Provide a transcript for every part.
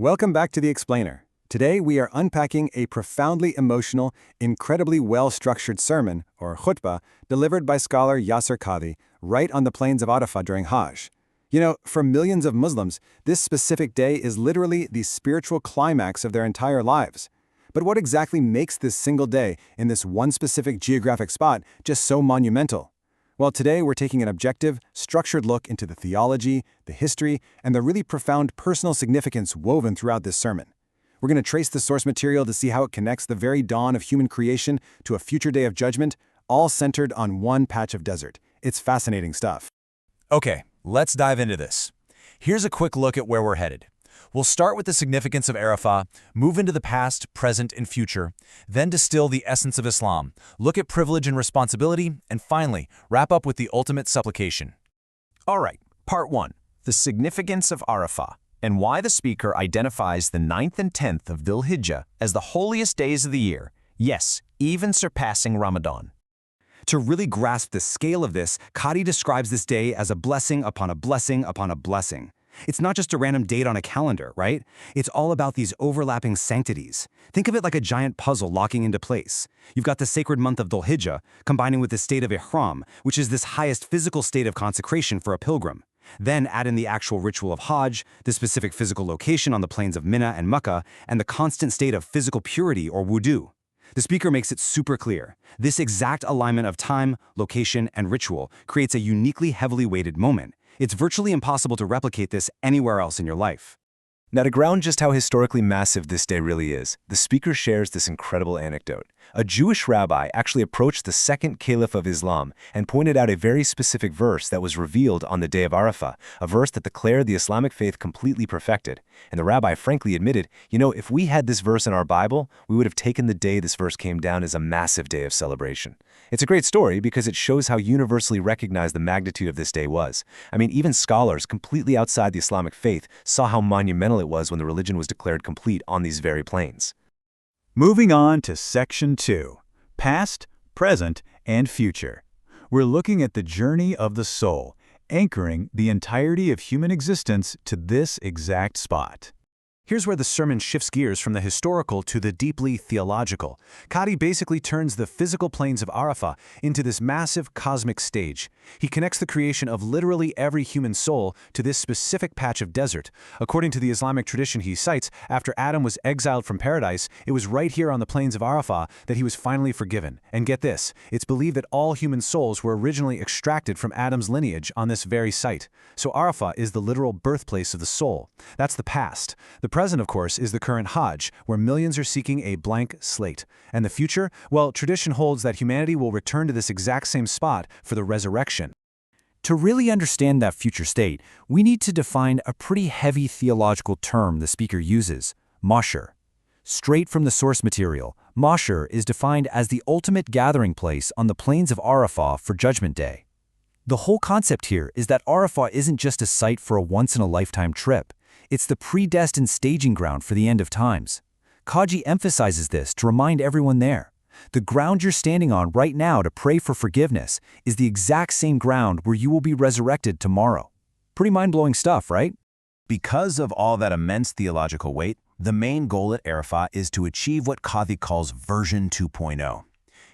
Welcome back to The Explainer. Today we are unpacking a profoundly emotional, incredibly well-structured sermon, or khutbah, delivered by scholar Yasir Qadhi right on the plains of Arafah during Hajj. You know, for millions of Muslims, this specific day is literally the spiritual climax of their entire lives. But what exactly makes this single day in this one specific geographic spot just so monumental? Well, today we're taking an objective, structured look into the theology, the history, and the really profound personal significance woven throughout this sermon. We're going to trace the source material to see how it connects the very dawn of human creation to a future day of judgment, all centered on one patch of desert. It's fascinating stuff. Okay, let's dive into this. Here's a quick look at where we're headed. We'll start with the significance of Arafah, move into the past, present, and future, then distill the essence of Islam, look at privilege and responsibility, and finally, wrap up with the ultimate supplication. All right, Part 1. The significance of Arafah, and why the speaker identifies the 9th and 10th of Dhul Hijjah as the holiest days of the year, yes, even surpassing Ramadan. To really grasp the scale of this, Qadhi describes this day as a blessing upon a blessing upon a blessing. It's not just a random date on a calendar, right? It's all about these overlapping sanctities. Think of it like a giant puzzle locking into place. You've got the sacred month of Dhul Hijjah, combining with the state of Ihram, which is this highest physical state of consecration for a pilgrim. Then add in the actual ritual of Hajj, the specific physical location on the plains of Mina and Makkah, and the constant state of physical purity or wudu. The speaker makes it super clear. This exact alignment of time, location, and ritual creates a uniquely heavily weighted moment. It's virtually impossible to replicate this anywhere else in your life. Now, to ground just how historically massive this day really is, the speaker shares this incredible anecdote. A Jewish rabbi actually approached the second caliph of Islam and pointed out a very specific verse that was revealed on the day of Arafah, a verse that declared the Islamic faith completely perfected. And the rabbi frankly admitted, if we had this verse in our Bible, we would have taken the day this verse came down as a massive day of celebration. It's a great story because it shows how universally recognized the magnitude of this day was. Even scholars completely outside the Islamic faith saw how monumental it was when the religion was declared complete on these very plains. Moving on to Section 2, Past, Present, and Future. We're looking at the journey of the soul, anchoring the entirety of human existence to this exact spot. Here's where the sermon shifts gears from the historical to the deeply theological. Qadhi basically turns the physical plains of Arafah into this massive cosmic stage. He connects the creation of literally every human soul to this specific patch of desert. According to the Islamic tradition he cites, after Adam was exiled from paradise, it was right here on the plains of Arafah that he was finally forgiven. And get this, it's believed that all human souls were originally extracted from Adam's lineage on this very site. So Arafah is the literal birthplace of the soul. That's the past. The present, of course, is the current Hajj, where millions are seeking a blank slate. And the future? Well, tradition holds that humanity will return to this exact same spot for the resurrection. To really understand that future state, we need to define a pretty heavy theological term the speaker uses, mahshar. Straight from the source material, mahshar is defined as the ultimate gathering place on the plains of Arafah for Judgment Day. The whole concept here is that Arafah isn't just a site for a once-in-a-lifetime trip. It's the predestined staging ground for the end of times. Qadhi emphasizes this to remind everyone there. The ground you're standing on right now to pray for forgiveness is the exact same ground where you will be resurrected tomorrow. Pretty mind-blowing stuff, right? Because of all that immense theological weight, the main goal at Arafah is to achieve what Qadhi calls version 2.0.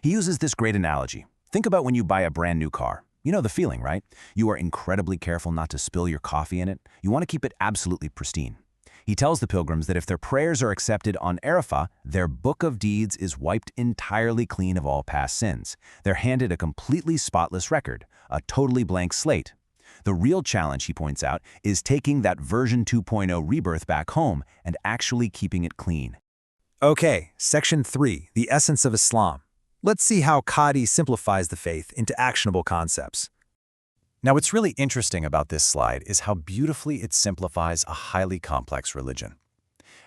He uses this great analogy. Think about when you buy a brand new car. You know the feeling, right? You are incredibly careful not to spill your coffee in it. You want to keep it absolutely pristine. He tells the pilgrims that if their prayers are accepted on Arafah, their book of deeds is wiped entirely clean of all past sins. They're handed a completely spotless record, a totally blank slate. The real challenge, he points out, is taking that version 2.0 rebirth back home and actually keeping it clean. Okay, Section 3, the essence of Islam. Let's see how Qadhi simplifies the faith into actionable concepts. Now, what's really interesting about this slide is how beautifully it simplifies a highly complex religion.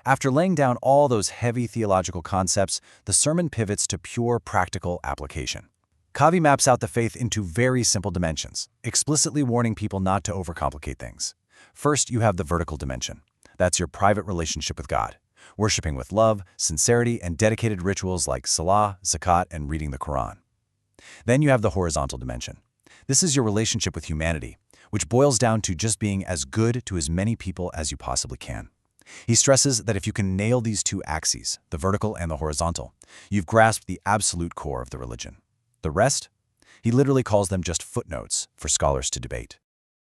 After laying down all those heavy theological concepts, the sermon pivots to pure practical application. Qadhi maps out the faith into very simple dimensions, explicitly warning people not to overcomplicate things. First, you have the vertical dimension. That's your private relationship with God, worshiping with love, sincerity, and dedicated rituals like salah, zakat, and reading the Quran. Then you have the horizontal dimension. This is your relationship with humanity, which boils down to just being as good to as many people as you possibly can. He stresses that if you can nail these two axes, the vertical and the horizontal, you've grasped the absolute core of the religion. The rest? He literally calls them just footnotes for scholars to debate.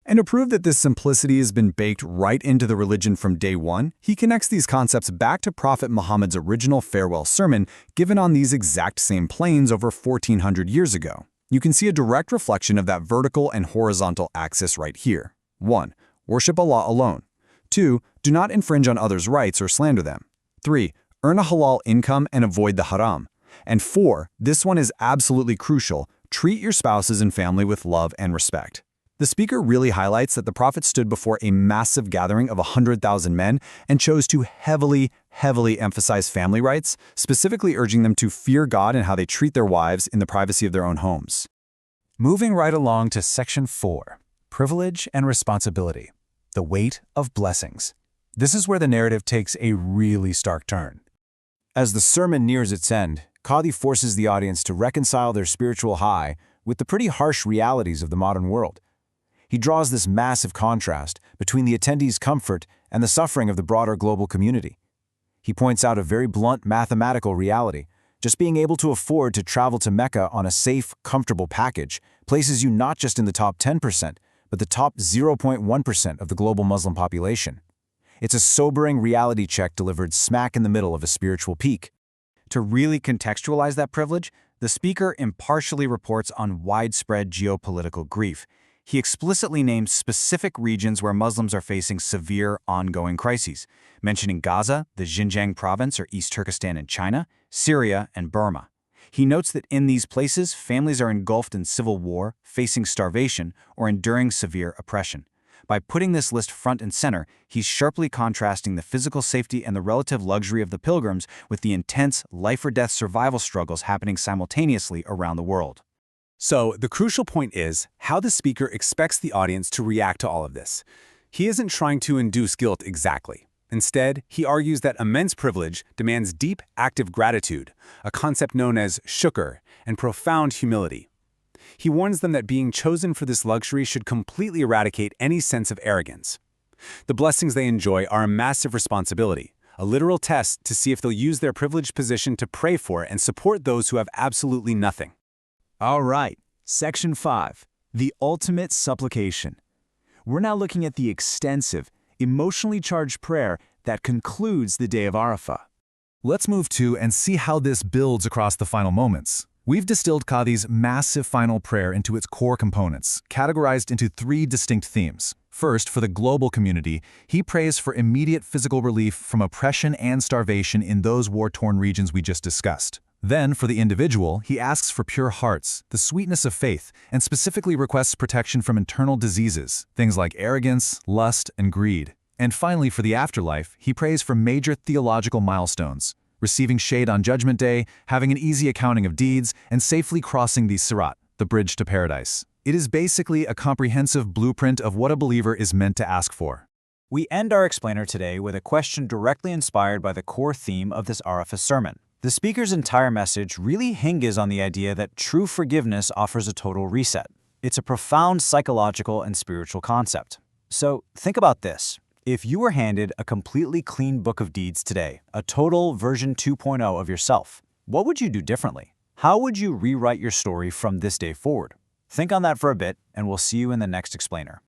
And to prove that this simplicity has been baked right into the religion from day one, he connects these concepts back to Prophet Muhammad's original farewell sermon given on these exact same plains over 1400 years ago. You can see a direct reflection of that vertical and horizontal axis right here. 1. Worship Allah alone. 2. Do not infringe on others' rights or slander them. 3. Earn a halal income and avoid the haram. And 4. This one is absolutely crucial. Treat your spouses and family with love and respect. The speaker really highlights that the Prophet stood before a massive gathering of 100,000 men and chose to heavily emphasize family rights, specifically urging them to fear God and how they treat their wives in the privacy of their own homes. Moving right along to Section 4, Privilege and Responsibility, the Weight of Blessings. This is where the narrative takes a really stark turn. As the sermon nears its end, Qadhi forces the audience to reconcile their spiritual high with the pretty harsh realities of the modern world. He draws this massive contrast between the attendees' comfort and the suffering of the broader global community. He points out a very blunt mathematical reality. Just being able to afford to travel to Mecca on a safe, comfortable package places you not just in the top 10%, but the top 0.1% of the global Muslim population. It's a sobering reality check delivered smack in the middle of a spiritual peak. To really contextualize that privilege, the speaker impartially reports on widespread geopolitical grief. He explicitly names specific regions where Muslims are facing severe, ongoing crises, mentioning Gaza, the Xinjiang province or East Turkestan in China, Syria, and Burma. He notes that in these places, families are engulfed in civil war, facing starvation, or enduring severe oppression. By putting this list front and center, he's sharply contrasting the physical safety and the relative luxury of the pilgrims with the intense life-or-death survival struggles happening simultaneously around the world. So, the crucial point is how the speaker expects the audience to react to all of this. He isn't trying to induce guilt exactly. Instead, he argues that immense privilege demands deep, active gratitude, a concept known as shukr, and profound humility. He warns them that being chosen for this luxury should completely eradicate any sense of arrogance. The blessings they enjoy are a massive responsibility, a literal test to see if they'll use their privileged position to pray for and support those who have absolutely nothing. All right, Section 5, the ultimate supplication. We're now looking at the extensive, emotionally charged prayer that concludes the day of Arafah. Let's move to and see how this builds across the final moments. We've distilled Qadhi's massive final prayer into its core components, categorized into 3 distinct themes. First, for the global community, he prays for immediate physical relief from oppression and starvation in those war-torn regions we just discussed. Then, for the individual, he asks for pure hearts, the sweetness of faith, and specifically requests protection from internal diseases, things like arrogance, lust, and greed. And finally, for the afterlife, he prays for major theological milestones, receiving shade on Judgment Day, having an easy accounting of deeds, and safely crossing the Sirat, the bridge to paradise. It is basically a comprehensive blueprint of what a believer is meant to ask for. We end our explainer today with a question directly inspired by the core theme of this Arafah sermon. The speaker's entire message really hinges on the idea that true forgiveness offers a total reset. It's a profound psychological and spiritual concept. So think about this. If you were handed a completely clean book of deeds today, a total version 2.0 of yourself, what would you do differently? How would you rewrite your story from this day forward? Think on that for a bit, and we'll see you in the next explainer.